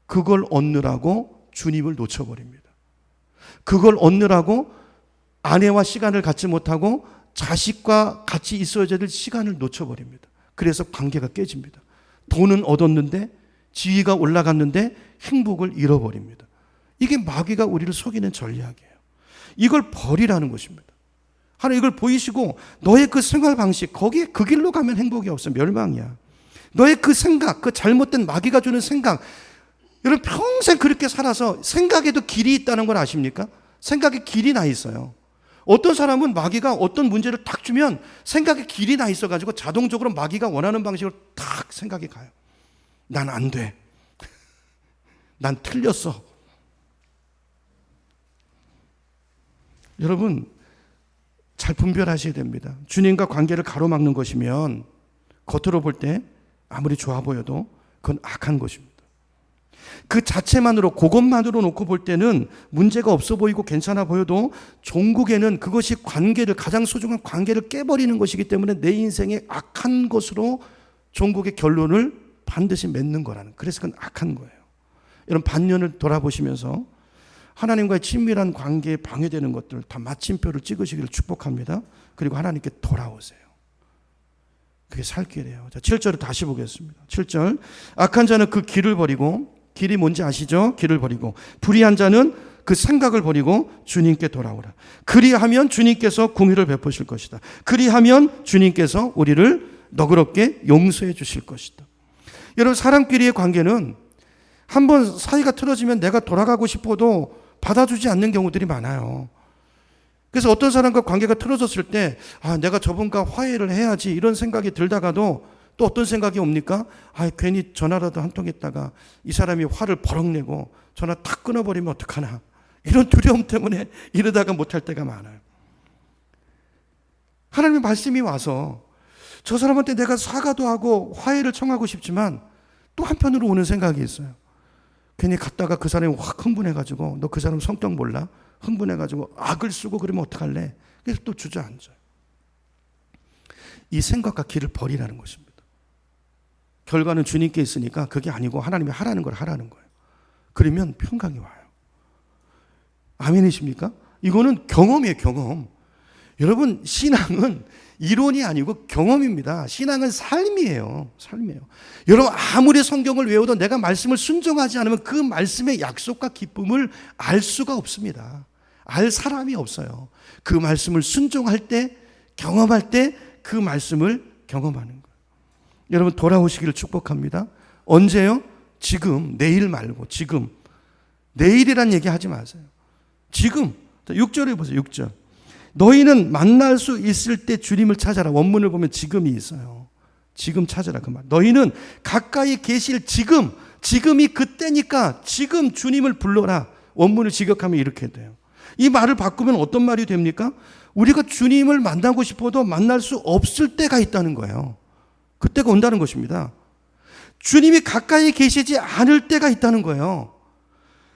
그걸 얻느라고 주님을 놓쳐버립니다. 그걸 얻느라고 아내와 시간을 갖지 못하고 자식과 같이 있어야 될 시간을 놓쳐버립니다. 그래서 관계가 깨집니다. 돈은 얻었는데 지위가 올라갔는데 행복을 잃어버립니다. 이게 마귀가 우리를 속이는 전략이에요. 이걸 버리라는 것입니다. 하나님 이걸 보이시고 너의 그 생활 방식, 거기에 그 길로 가면 행복이 없어. 멸망이야. 너의 그 생각, 그 잘못된 마귀가 주는 생각, 여러분 평생 그렇게 살아서 생각에도 길이 있다는 걸 아십니까? 생각에 길이 나 있어요. 어떤 사람은 마귀가 어떤 문제를 딱 주면 생각에 길이 나 있어가지고 자동적으로 마귀가 원하는 방식으로 딱 생각이 가요. 난 안 돼. 난 틀렸어. 여러분 잘 분별하셔야 됩니다. 주님과 관계를 가로막는 것이면 겉으로 볼 때 아무리 좋아 보여도 그건 악한 것입니다. 그 자체만으로 그것만으로 놓고 볼 때는 문제가 없어 보이고 괜찮아 보여도 종국에는 그것이 관계를, 가장 소중한 관계를 깨버리는 것이기 때문에 내 인생의 악한 것으로 종국의 결론을 반드시 맺는 거라는, 그래서 그건 악한 거예요. 여러분 반년을 돌아보시면서 하나님과의 친밀한 관계에 방해되는 것들 다 마침표를 찍으시기를 축복합니다. 그리고 하나님께 돌아오세요. 그게 살 길이에요. 자, 7절을 다시 보겠습니다. 7절. 악한 자는 그 길을 버리고, 길이 뭔지 아시죠? 길을 버리고, 불의한 자는 그 생각을 버리고 주님께 돌아오라. 그리하면 주님께서 공의를 베푸실 것이다. 그리하면 주님께서 우리를 너그럽게 용서해 주실 것이다. 여러분 사람끼리의 관계는 한번 사이가 틀어지면 내가 돌아가고 싶어도 받아주지 않는 경우들이 많아요. 그래서 어떤 사람과 관계가 틀어졌을 때 내가 저분과 화해를 해야지 이런 생각이 들다가도 또 어떤 생각이 옵니까? 괜히 전화라도 한 통 했다가 이 사람이 화를 버럭 내고 전화 탁 끊어버리면 어떡하나, 이런 두려움 때문에 이러다가 못할 때가 많아요. 하나님의 말씀이 와서 저 사람한테 내가 사과도 하고 화해를 청하고 싶지만 또 한편으로 오는 생각이 있어요. 괜히 갔다가 그 사람이 확 흥분해가지고 너 그 사람 성격 몰라? 흥분해가지고 악을 쓰고 그러면 어떡할래? 그래서 또 주저앉아요. 이 생각과 길을 버리라는 것입니다. 결과는 주님께 있으니까 그게 아니고 하나님이 하라는 걸 하라는 거예요. 그러면 평강이 와요. 아멘이십니까? 이거는 경험이에요, 경험. 여러분 신앙은 이론이 아니고 경험입니다. 신앙은 삶이에요. 삶이에요. 여러분 아무리 성경을 외워도 내가 말씀을 순종하지 않으면 그 말씀의 약속과 기쁨을 알 수가 없습니다. 알 사람이 없어요. 그 말씀을 순종할 때, 경험할 때 그 말씀을 경험하는 거예요. 여러분 돌아오시기를 축복합니다. 언제요? 지금, 내일 말고 지금. 내일이란 얘기 하지 마세요. 지금. 6절에 보세요. 6절. 너희는 만날 수 있을 때 주님을 찾아라. 원문을 보면 지금이 있어요. 지금 찾아라 그 말. 너희는 가까이 계실 지금, 지금이 그때니까 지금 주님을 불러라. 원문을 직역하면 이렇게 돼요. 이 말을 바꾸면 어떤 말이 됩니까? 우리가 주님을 만나고 싶어도 만날 수 없을 때가 있다는 거예요. 그때가 온다는 것입니다. 주님이 가까이 계시지 않을 때가 있다는 거예요.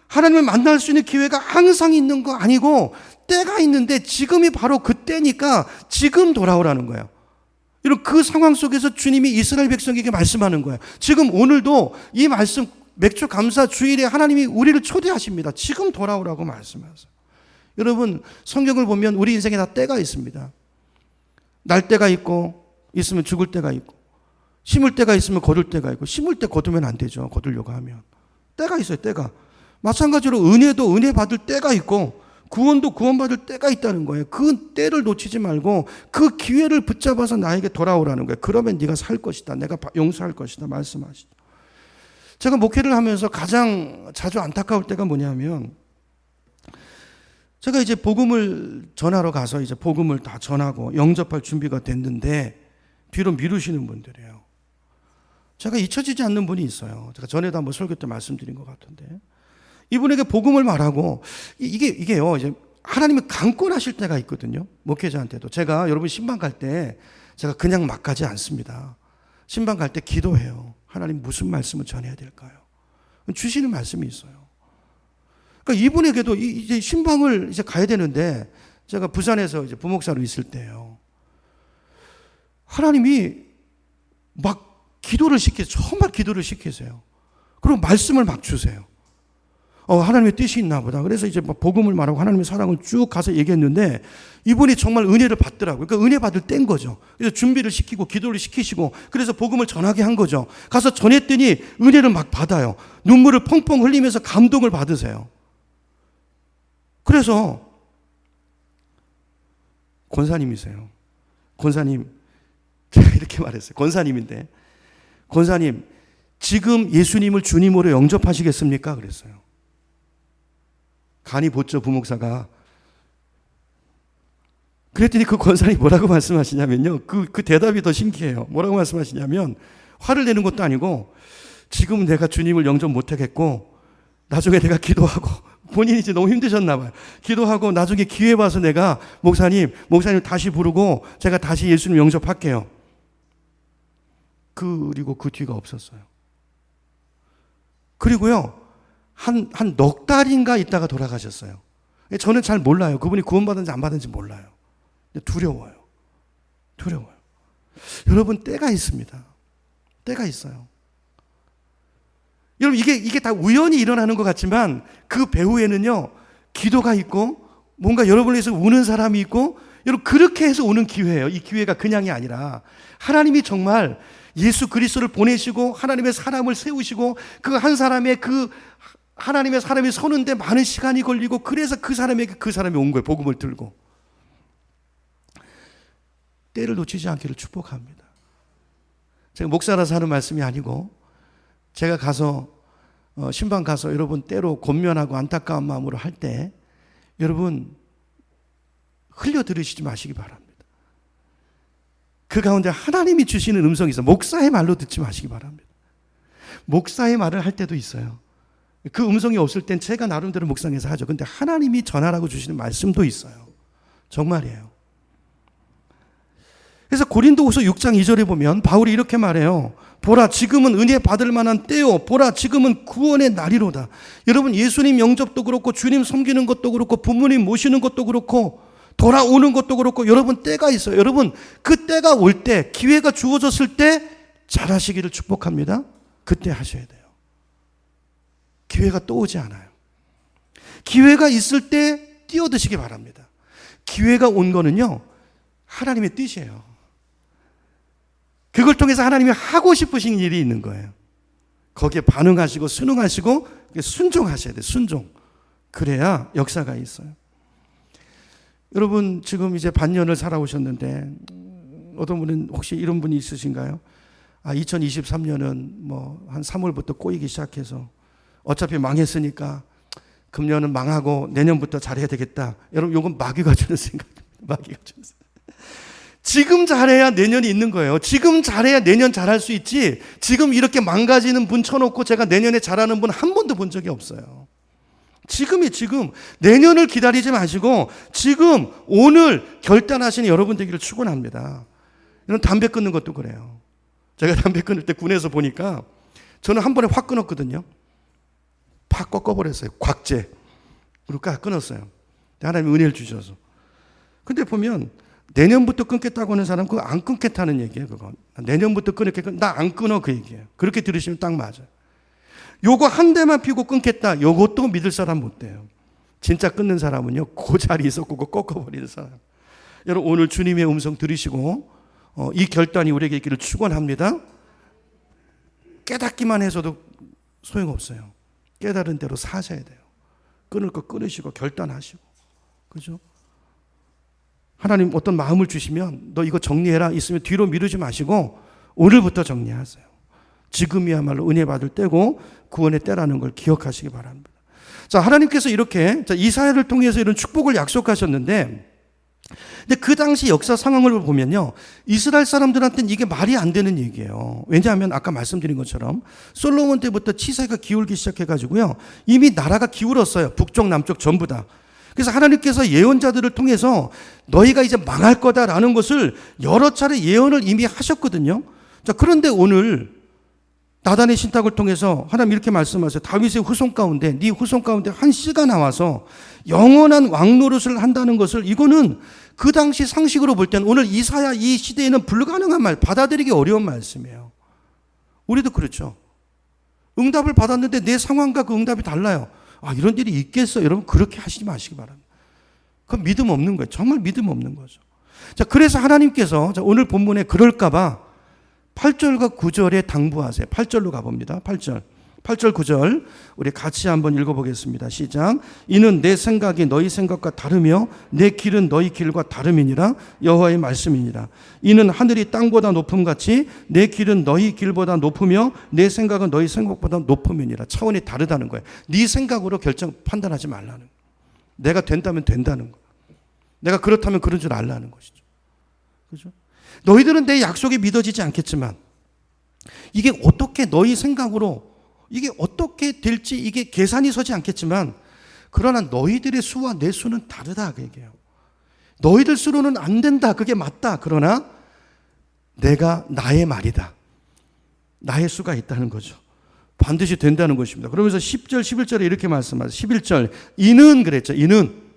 하나님을 만날 수 있는 기회가 항상 있는 거 아니고 때가 있는데 지금이 바로 그때니까 지금 돌아오라는 거예요. 이런 그 상황 속에서 주님이 이스라엘 백성에게 말씀하는 거예요. 지금 오늘도 이 말씀 맥주 감사 주일에 하나님이 우리를 초대하십니다. 지금 돌아오라고 말씀하세요. 여러분 성경을 보면 우리 인생에 다 때가 있습니다. 날 때가 있고 있으면 죽을 때가 있고 심을 때가 있으면 거둘 때가 있고 심을 때 거두면 안 되죠. 거두려고 하면. 때가 있어요. 때가. 마찬가지로 은혜도 은혜 받을 때가 있고 구원도 구원받을 때가 있다는 거예요. 그 때를 놓치지 말고 그 기회를 붙잡아서 나에게 돌아오라는 거예요. 그러면 네가 살 것이다. 내가 용서할 것이다. 말씀하시죠. 제가 목회를 하면서 가장 자주 안타까울 때가 뭐냐면 제가 이제 복음을 전하러 가서 이제 복음을 다 전하고 영접할 준비가 됐는데 뒤로 미루시는 분들이에요. 제가 잊혀지지 않는 분이 있어요. 제가 전에도 한번 설교 때 말씀드린 것 같은데 이분에게 복음을 말하고 이게요. 이제 하나님이 강권하실 때가 있거든요. 목회자한테도. 제가 여러분 신방 갈 때 제가 그냥 막 가지 않습니다. 신방 갈 때 기도해요. 하나님 무슨 말씀을 전해야 될까요? 주시는 말씀이 있어요. 그러니까 이분에게도 이제 신방을 이제 가야 되는데 제가 부산에서 이제 부목사로 있을 때요. 하나님이 막 기도를 시키세요. 정말 기도를 시키세요. 그리고 말씀을 막 주세요. 하나님의 뜻이 있나 보다. 그래서 이제 복음을 말하고 하나님의 사랑을 쭉 가서 얘기했는데 이분이 정말 은혜를 받더라고요. 그러니까 은혜 받을 때인 거죠. 그래서 준비를 시키고 기도를 시키시고 그래서 복음을 전하게 한 거죠. 가서 전했더니 은혜를 막 받아요. 눈물을 펑펑 흘리면서 감동을 받으세요. 그래서 권사님이세요. 권사님, 제가 이렇게 말했어요. 권사님인데, 권사님, 지금 예수님을 주님으로 영접하시겠습니까? 그랬어요. 간이 보죠, 부목사가. 그랬더니 그 권사님이 뭐라고 말씀하시냐면요. 그 대답이 더 신기해요. 뭐라고 말씀하시냐면, 화를 내는 것도 아니고, 지금 내가 주님을 영접 못하겠고, 나중에 내가 기도하고, 본인이 이제 너무 힘드셨나 봐요. 기도하고 나중에 기회 봐서 내가 목사님 다시 부르고 제가 다시 예수님 영접할게요. 그리고 그 뒤가 없었어요. 그리고요, 한 넉 달인가 있다가 돌아가셨어요. 저는 잘 몰라요. 그분이 구원받은지 안 받은지 몰라요. 두려워요. 여러분, 때가 있습니다. 때가 있어요. 여러분, 이게 다 우연히 일어나는 것 같지만 그 배후에는요, 기도가 있고 뭔가 여러분을 위해서 우는 사람이 있고, 여러분, 그렇게 해서 오는 기회예요. 이 기회가 그냥이 아니라 하나님이 정말 예수 그리스도를 보내시고 하나님의 사람을 세우시고 그 한 사람의 그 하나님의 사람이 서는데 많은 시간이 걸리고 그래서 그 사람이 온 거예요. 복음을 들고. 때를 놓치지 않기를 축복합니다. 제가 목사라서 하는 말씀이 아니고 제가 가서 신방 가서 여러분 때로 곤면하고 안타까운 마음으로 할 때 여러분 흘려 들으시지 마시기 바랍니다. 그 가운데 하나님이 주시는 음성이 있어요. 목사의 말로 듣지 마시기 바랍니다. 목사의 말을 할 때도 있어요. 그 음성이 없을 땐 제가 나름대로 묵상해서 하죠. 근데 하나님이 전하라고 주시는 말씀도 있어요. 정말이에요. 그래서 고린도후서 6장 2절에 보면 바울이 이렇게 말해요. 보라, 지금은 은혜 받을 만한 때요. 보라, 지금은 구원의 날이로다. 여러분, 예수님 영접도 그렇고 주님 섬기는 것도 그렇고 부모님 모시는 것도 그렇고 돌아오는 것도 그렇고 여러분, 때가 있어요. 여러분, 그 때가 올 때, 기회가 주어졌을 때 잘하시기를 축복합니다. 그때 하셔야 돼요. 기회가 또 오지 않아요. 기회가 있을 때 뛰어드시기 바랍니다. 기회가 온 거는요, 하나님의 뜻이에요. 그걸 통해서 하나님이 하고 싶으신 일이 있는 거예요. 거기에 반응하시고 순응하시고 순종하셔야 돼요. 순종. 그래야 역사가 있어요. 여러분, 지금 이제 반년을 살아오셨는데 어떤 분은 혹시 이런 분이 있으신가요? 2023년은 뭐 한 3월부터 꼬이기 시작해서 어차피 망했으니까 금년은 망하고 내년부터 잘해야 되겠다. 여러분, 이건 마귀가 주는 생각입니다. 마귀가 주는 생각. 지금 잘해야 내년이 있는 거예요. 지금 잘해야 내년 잘할 수 있지, 지금 이렇게 망가지는 분 쳐놓고 제가 내년에 잘하는 분 한 번도 본 적이 없어요. 지금 내년을 기다리지 마시고 지금 오늘 결단하시는 여러분 되기를 축원합니다. 이런 담배 끊는 것도 그래요. 제가 담배 끊을 때 군에서 보니까 저는 한 번에 확 끊었거든요. 팍 꺾어버렸어요. 곽제. 그리고 끊었어요. 하나님이 은혜를 주셔서. 근데 보면 내년부터 끊겠다고 하는 사람 그거 안 끊겠다는 얘기예요. 그거 내년부터 끊겠다. 나 안 끊어 그 얘기예요. 그렇게 들으시면 딱 맞아요. 요거 한 대만 피고 끊겠다. 요것도 믿을 사람 못 돼요. 진짜 끊는 사람은요, 그 자리에서 그거 꺾어버리는 사람. 여러분, 오늘 주님의 음성 들으시고 이 결단이 우리에게 있기를 축원합니다. 깨닫기만 해서도 소용없어요. 깨달은 대로 사셔야 돼요. 끊을 거 끊으시고 결단하시고, 그죠? 하나님 어떤 마음을 주시면 너 이거 정리해라 있으면 뒤로 미루지 마시고 오늘부터 정리하세요. 지금이야말로 은혜 받을 때고 구원의 때라는 걸 기억하시기 바랍니다. 자, 하나님께서 이렇게 이사야를 통해서 이런 축복을 약속하셨는데 근데 그 당시 역사 상황을 보면요, 이스라엘 사람들한테는 이게 말이 안 되는 얘기예요. 왜냐하면 아까 말씀드린 것처럼 솔로몬 때부터 치세가 기울기 시작해가지고요, 이미 나라가 기울었어요. 북쪽 남쪽 전부 다. 그래서 하나님께서 예언자들을 통해서 너희가 이제 망할 거다라는 것을 여러 차례 예언을 이미 하셨거든요. 자, 그런데 오늘 나단의 신탁을 통해서 하나님 이렇게 말씀하세요. 다윗의 후손 가운데, 네 후손 가운데 한 씨가 나와서 영원한 왕노릇을 한다는 것을, 이거는 그 당시 상식으로 볼 때는 오늘 이사야 이 시대에는 불가능한 말, 받아들이기 어려운 말씀이에요. 우리도 그렇죠. 응답을 받았는데 내 상황과 그 응답이 달라요. 아, 이런 일이 있겠어. 여러분, 그렇게 하시지 마시기 바랍니다. 그건 믿음 없는 거예요. 정말 믿음 없는 거죠. 자, 그래서 하나님께서 오늘 본문에 그럴까봐 8절과 9절에 당부하세요. 8절로 가봅니다. 8절, 9절 우리 같이 한번 읽어보겠습니다. 시작. 이는 내 생각이 너희 생각과 다르며 내 길은 너희 길과 다름이니라. 여호와의 말씀이니라. 이는 하늘이 땅보다 높음같이 내 길은 너희 길보다 높으며 내 생각은 너희 생각보다 높음이니라. 차원이 다르다는 거예요. 네 생각으로 결정 판단하지 말라는 거예요. 내가 된다면 된다는 거예요. 내가 그렇다면 그런 줄 알라는 것이죠. 그죠? 너희들은 내 약속이 믿어지지 않겠지만 이게 어떻게 너희 생각으로 이게 어떻게 될지 이게 계산이 서지 않겠지만, 그러나 너희들의 수와 내 수는 다르다 그 얘기예요. 너희들 수로는 안 된다, 그게 맞다. 그러나 내가 나의 말이다, 나의 수가 있다는 거죠. 반드시 된다는 것입니다. 그러면서 10절 11절에 이렇게 말씀하세요. 11절, 이는 그랬죠. 이는,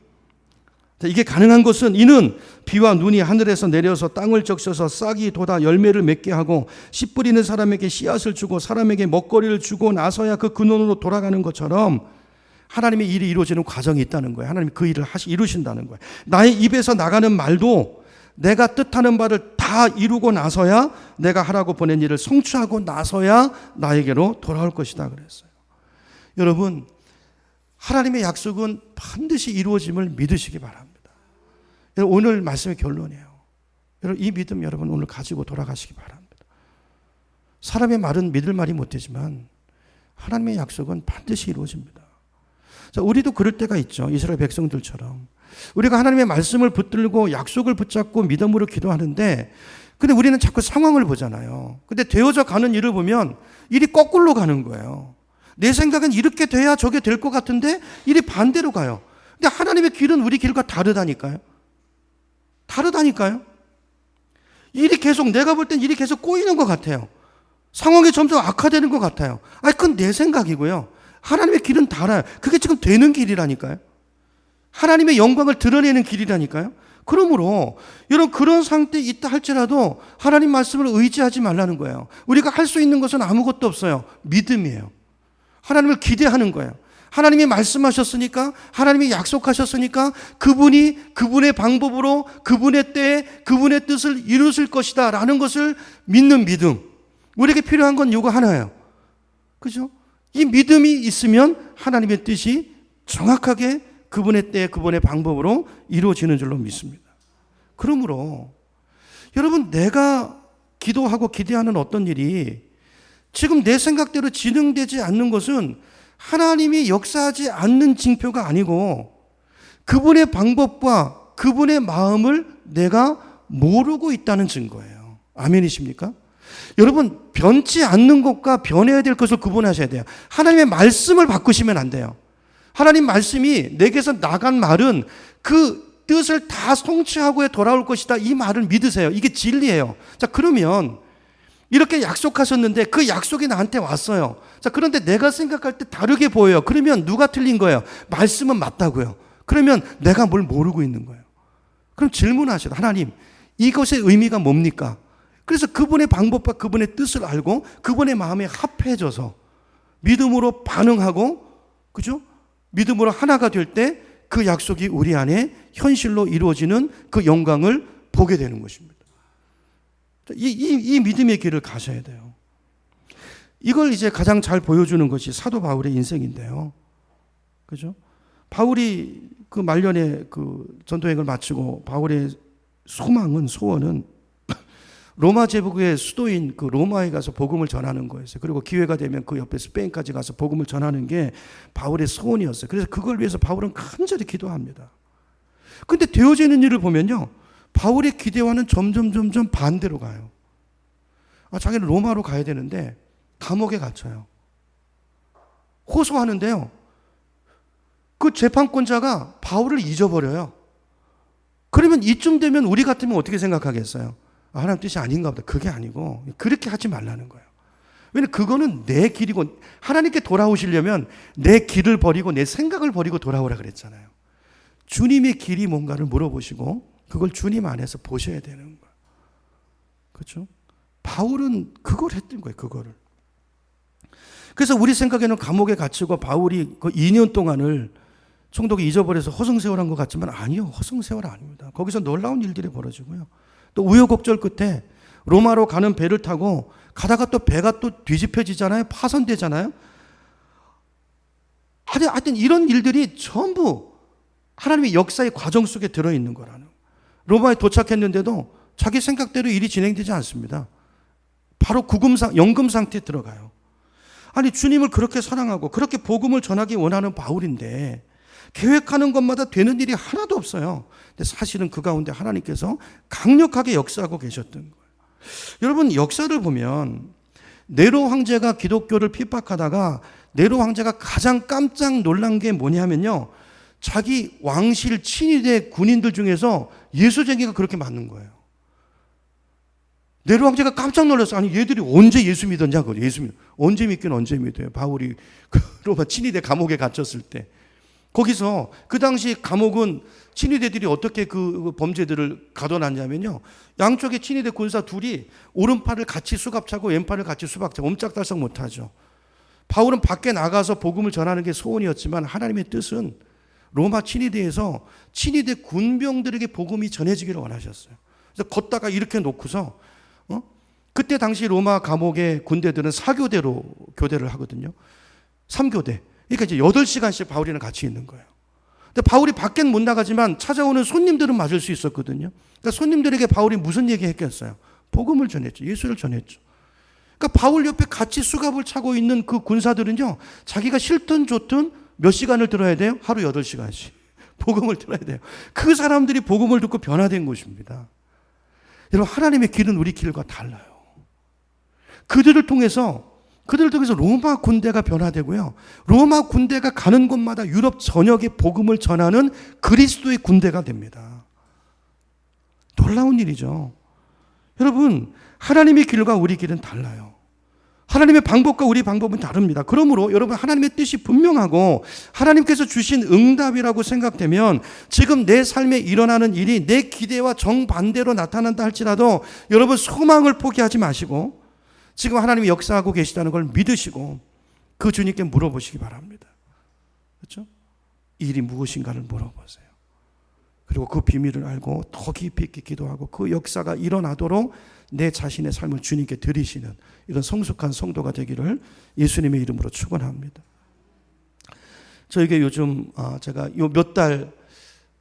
이게 가능한 것은 이는 비와 눈이 하늘에서 내려서 땅을 적셔서 싹이 돋아 열매를 맺게 하고 씨 뿌리는 사람에게 씨앗을 주고 사람에게 먹거리를 주고 나서야 그 근원으로 돌아가는 것처럼 하나님의 일이 이루어지는 과정이 있다는 거예요. 하나님이 그 일을 이루신다는 거예요. 나의 입에서 나가는 말도 내가 뜻하는 바를 다 이루고 나서야, 내가 하라고 보낸 일을 성취하고 나서야 나에게로 돌아올 것이다 그랬어요. 여러분, 하나님의 약속은 반드시 이루어짐을 믿으시기 바랍니다. 오늘 말씀의 결론이에요. 여러분, 이 믿음 여러분 오늘 가지고 돌아가시기 바랍니다. 사람의 말은 믿을 말이 못 되지만 하나님의 약속은 반드시 이루어집니다. 자, 우리도 그럴 때가 있죠. 이스라엘 백성들처럼 우리가 하나님의 말씀을 붙들고 약속을 붙잡고 믿음으로 기도하는데, 근데 우리는 자꾸 상황을 보잖아요. 근데 되어져 가는 일을 보면 일이 거꾸로 가는 거예요. 내 생각은 이렇게 돼야 저게 될 것 같은데 일이 반대로 가요. 근데 하나님의 길은 우리 길과 다르다니까요. 일이 계속, 내가 볼 땐 일이 계속 꼬이는 것 같아요. 상황이 점점 악화되는 것 같아요. 아니, 그건 내 생각이고요. 하나님의 길은 달라요. 그게 지금 되는 길이라니까요. 하나님의 영광을 드러내는 길이라니까요. 그러므로 여러분, 그런 상태에 있다 할지라도 하나님 말씀을 의지하지 말라는 거예요. 우리가 할 수 있는 것은 아무것도 없어요. 믿음이에요. 하나님을 기대하는 거예요. 하나님이 말씀하셨으니까, 하나님이 약속하셨으니까 그분이 그분의 방법으로 그분의 때에 그분의 뜻을 이루실 것이다 라는 것을 믿는 믿음. 우리에게 필요한 건 이거 하나예요. 그죠? 이 믿음이 있으면 하나님의 뜻이 정확하게 그분의 때에 그분의 방법으로 이루어지는 줄로 믿습니다. 그러므로 여러분, 내가 기도하고 기대하는 어떤 일이 지금 내 생각대로 진행되지 않는 것은 하나님이 역사하지 않는 징표가 아니고 그분의 방법과 그분의 마음을 내가 모르고 있다는 증거예요. 아멘이십니까? 여러분, 변치 않는 것과 변해야 될 것을 구분하셔야 돼요. 하나님의 말씀을 바꾸시면 안 돼요. 하나님 말씀이 내게서 나간 말은 그 뜻을 다 성취하고에 돌아올 것이다, 이 말을 믿으세요. 이게 진리예요. 자, 그러면 이렇게 약속하셨는데 그 약속이 나한테 왔어요. 자, 그런데 내가 생각할 때 다르게 보여요. 그러면 누가 틀린 거예요? 말씀은 맞다고요. 그러면 내가 뭘 모르고 있는 거예요. 그럼 질문하셔도, 하나님, 이것의 의미가 뭡니까? 그래서 그분의 방법과 그분의 뜻을 알고 그분의 마음에 합해져서 믿음으로 반응하고, 그죠? 믿음으로 하나가 될 때 그 약속이 우리 안에 현실로 이루어지는 그 영광을 보게 되는 것입니다. 이 믿음의 길을 가셔야 돼요. 이걸 이제 가장 잘 보여주는 것이 사도 바울의 인생인데요. 그죠? 바울이 그 말년에 그 전도행을 마치고 바울의 소원은 로마 제국의 수도인 그 로마에 가서 복음을 전하는 거였어요. 그리고 기회가 되면 그 옆에 스페인까지 가서 복음을 전하는 게 바울의 소원이었어요. 그래서 그걸 위해서 바울은 간절히 기도합니다. 근데 되어지는 일을 보면요, 바울의 기대와는 점점 반대로 가요. 자기는 로마로 가야 되는데 감옥에 갇혀요. 호소하는데요, 그 재판권자가 바울을 잊어버려요. 그러면 이쯤 되면 우리 같으면 어떻게 생각하겠어요? 하나님 뜻이 아닌가 보다. 그게 아니고 그렇게 하지 말라는 거예요. 왜냐하면 그거는 내 길이고, 하나님께 돌아오시려면 내 길을 버리고 내 생각을 버리고 돌아오라 그랬잖아요. 주님의 길이 뭔가를 물어보시고 그걸 주님 안에서 보셔야 되는 거예요. 그렇죠? 바울은 그걸 했던 거예요. 그거를. 그래서 우리 생각에는 감옥에 갇히고 바울이 그 2년 동안을 총독이 잊어버려서 허송세월한 것 같지만 아니요. 허송세월 아닙니다. 거기서 놀라운 일들이 벌어지고요. 또 우여곡절 끝에 로마로 가는 배를 타고 가다가 또 배가 또 뒤집혀지잖아요. 파손되잖아요. 하여튼 이런 일들이 전부 하나님의 역사의 과정 속에 들어있는 거라는. 로마에 도착했는데도 자기 생각대로 일이 진행되지 않습니다. 바로 연금 상태에 들어가요. 아니, 주님을 그렇게 사랑하고 그렇게 복음을 전하기 원하는 바울인데 계획하는 것마다 되는 일이 하나도 없어요. 근데 사실은 그 가운데 하나님께서 강력하게 역사하고 계셨던 거예요. 여러분, 역사를 보면 네로 황제가 기독교를 핍박하다가 네로 황제가 가장 깜짝 놀란 게 뭐냐면요, 자기 왕실 친위대 군인들 중에서 예수쟁이가 그렇게 많은 거예요. 네로 황제가 깜짝 놀랐어요. 아니, 얘들이 언제 예수 믿었냐고. 언제 믿긴 언제 믿어요. 바울이 로마 친위대 감옥에 갇혔을 때. 거기서 그 당시 감옥은 친위대들이 어떻게 그 범죄들을 가둬놨냐면요, 양쪽에 친위대 군사 둘이 오른팔을 같이 수갑차고 왼팔을 같이 수박차고 옴짝달싹 못하죠. 바울은 밖에 나가서 복음을 전하는 게 소원이었지만 하나님의 뜻은 로마 친위대에서 친위대 군병들에게 복음이 전해지기를 원하셨어요. 그래서 걷다가 이렇게 놓고서 그때 당시 로마 감옥의 군대들은 4교대로 교대를 하거든요. 3교대. 그러니까 이제 8시간씩 바울이랑 같이 있는 거예요. 근데 바울이 밖엔 못 나가지만 찾아오는 손님들은 맞을 수 있었거든요. 그러니까 손님들에게 바울이 무슨 얘기 했겠어요? 복음을 전했죠. 예수를 전했죠. 그러니까 바울 옆에 같이 수갑을 차고 있는 그 군사들은요, 자기가 싫든 좋든 몇 시간을 들어야 돼요? 하루 8시간씩. 복음을 들어야 돼요. 그 사람들이 복음을 듣고 변화된 것입니다. 여러분, 하나님의 길은 우리 길과 달라요. 그들을 통해서 로마 군대가 변화되고요, 로마 군대가 가는 곳마다 유럽 전역에 복음을 전하는 그리스도의 군대가 됩니다. 놀라운 일이죠. 여러분, 하나님의 길과 우리 길은 달라요. 하나님의 방법과 우리 방법은 다릅니다. 그러므로 여러분, 하나님의 뜻이 분명하고 하나님께서 주신 응답이라고 생각되면 지금 내 삶에 일어나는 일이 내 기대와 정반대로 나타난다 할지라도 여러분, 소망을 포기하지 마시고 지금 하나님이 역사하고 계시다는 걸 믿으시고 그 주님께 물어보시기 바랍니다. 그렇죠? 이 일이 무엇인가를 물어보세요. 그리고 그 비밀을 알고 더 깊이 있게 기도하고 그 역사가 일어나도록 내 자신의 삶을 주님께 드리시는 이런 성숙한 성도가 되기를 예수님의 이름으로 축원합니다. 저에게 요즘 제가 요 몇 달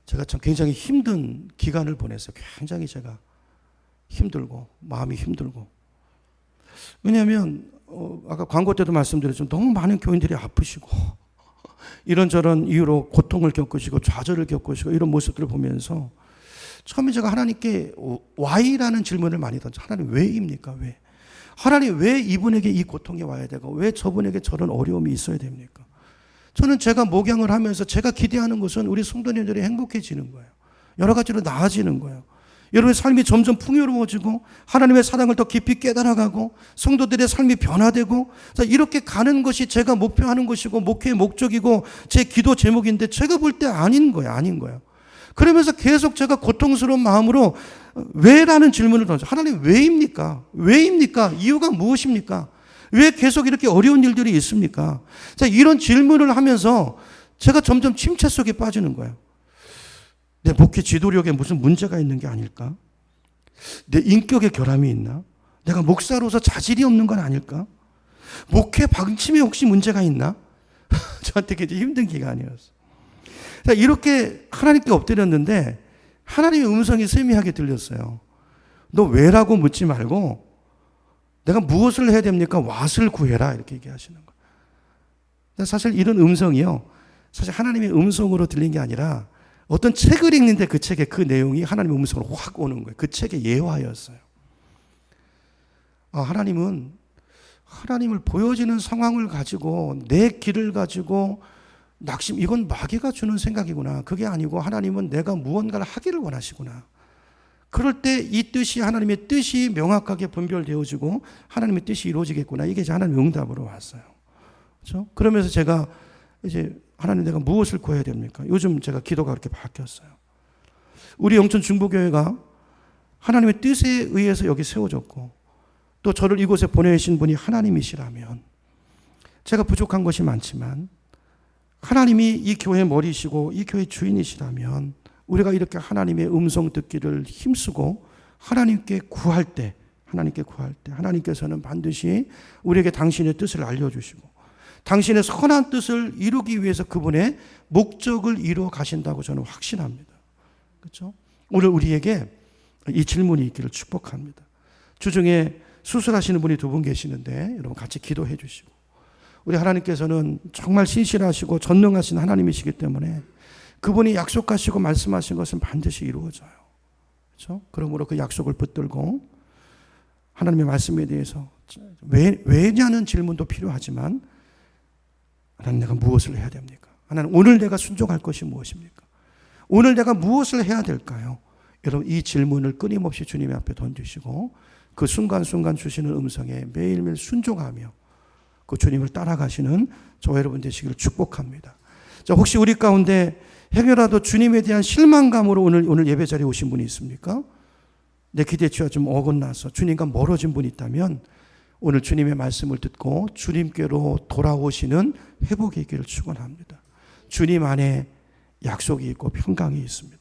제가 참 굉장히 힘든 기간을 보냈어요. 굉장히 제가 힘들고 마음이 힘들고. 왜냐하면 아까 광고 때도 말씀드렸지만 너무 많은 교인들이 아프시고 이런저런 이유로 고통을 겪으시고 좌절을 겪으시고 이런 모습들을 보면서 처음에 제가 하나님께 why라는 질문을 많이 던져. 하나님, 왜입니까? 왜? 하나님, 왜 이분에게 이 고통이 와야 되고 왜 저분에게 저런 어려움이 있어야 됩니까? 저는 제가 목양을 하면서 제가 기대하는 것은 우리 성도님들이 행복해지는 거예요. 여러 가지로 나아지는 거예요. 여러분의 삶이 점점 풍요로워지고 하나님의 사랑을 더 깊이 깨달아가고 성도들의 삶이 변화되고 이렇게 가는 것이 제가 목표하는 것이고 목회의 목적이고 제 기도 제목인데 제가 볼 때 아닌 거예요. 그러면서 계속 제가 고통스러운 마음으로 왜라는 질문을 던져. 하나님, 왜입니까? 왜입니까? 이유가 무엇입니까? 왜 계속 이렇게 어려운 일들이 있습니까? 자, 이런 질문을 하면서 제가 점점 침체 속에 빠지는 거예요. 내 목회 지도력에 무슨 문제가 있는 게 아닐까? 내 인격에 결함이 있나? 내가 목사로서 자질이 없는 건 아닐까? 목회 방침에 혹시 문제가 있나? 저한테 굉장히 힘든 기간이었어요. 자, 이렇게 하나님께 엎드렸는데 하나님의 음성이 세미하게 들렸어요. 너 왜라고 묻지 말고 내가 무엇을 해야 됩니까? 왓을 구해라, 이렇게 얘기하시는 거예요. 사실 이런 음성이요, 사실 하나님의 음성으로 들린 게 아니라 어떤 책을 읽는데 그 책에 그 내용이 하나님의 음성으로 확 오는 거예요. 그 책의 예화였어요. 하나님을 보여지는 상황을 가지고 내 길을 가지고 이건 마귀가 주는 생각이구나. 그게 아니고 하나님은 내가 무언가를 하기를 원하시구나. 그럴 때 이 뜻이 하나님의 뜻이 명확하게 분별되어지고 하나님의 뜻이 이루어지겠구나. 이게 이제 하나님의 응답으로 왔어요. 그렇죠? 그러면서 제가 이제 하나님 내가 무엇을 구해야 됩니까? 요즘 제가 기도가 그렇게 바뀌었어요. 우리 영천 중보교회가 하나님의 뜻에 의해서 여기 세워졌고 또 저를 이곳에 보내신 분이 하나님이시라면 제가 부족한 것이 많지만 하나님이 이 교회의 머리시고 이 교회의 주인이시라면 우리가 이렇게 하나님의 음성 듣기를 힘쓰고 하나님께 구할 때 하나님께서는 반드시 우리에게 당신의 뜻을 알려주시고 당신의 선한 뜻을 이루기 위해서 그분의 목적을 이루어 가신다고 저는 확신합니다. 그렇죠? 오늘 우리에게 이 질문이 있기를 축복합니다. 주중에 수술하시는 분이 2분 계시는데 여러분 같이 기도해 주시고 우리 하나님께서는 정말 신실하시고 전능하신 하나님이시기 때문에 그분이 약속하시고 말씀하신 것은 반드시 이루어져요. 그렇죠? 그러므로 그 약속을 붙들고 하나님의 말씀에 대해서 왜냐는 질문도 필요하지만 하나님 내가 무엇을 해야 됩니까? 하나님 오늘 내가 순종할 것이 무엇입니까? 오늘 내가 무엇을 해야 될까요? 여러분 이 질문을 끊임없이 주님의 앞에 던지시고 그 순간순간 주시는 음성에 매일매일 순종하며 그 주님을 따라가시는 저와 여러분 되시기를 축복합니다. 자, 혹시 우리 가운데 행여라도 주님에 대한 실망감으로 오늘 예배 자리에 오신 분이 있습니까? 내 기대치와 좀 어긋나서 주님과 멀어진 분이 있다면 오늘 주님의 말씀을 듣고 주님께로 돌아오시는 회복이 있기를 축원합니다. 주님 안에 약속이 있고 평강이 있습니다.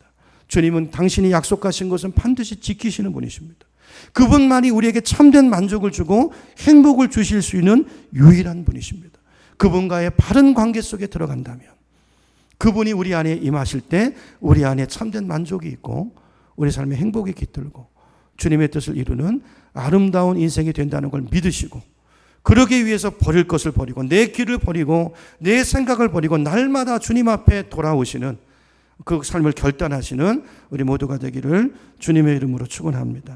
주님은 당신이 약속하신 것은 반드시 지키시는 분이십니다. 그분만이 우리에게 참된 만족을 주고 행복을 주실 수 있는 유일한 분이십니다. 그분과의 바른 관계 속에 들어간다면 그분이 우리 안에 임하실 때 우리 안에 참된 만족이 있고 우리 삶의 행복이 깃들고 주님의 뜻을 이루는 아름다운 인생이 된다는 걸 믿으시고 그러기 위해서 버릴 것을 버리고 내 길을 버리고 내 생각을 버리고 날마다 주님 앞에 돌아오시는 그 삶을 결단하시는 우리 모두가 되기를 주님의 이름으로 축원합니다.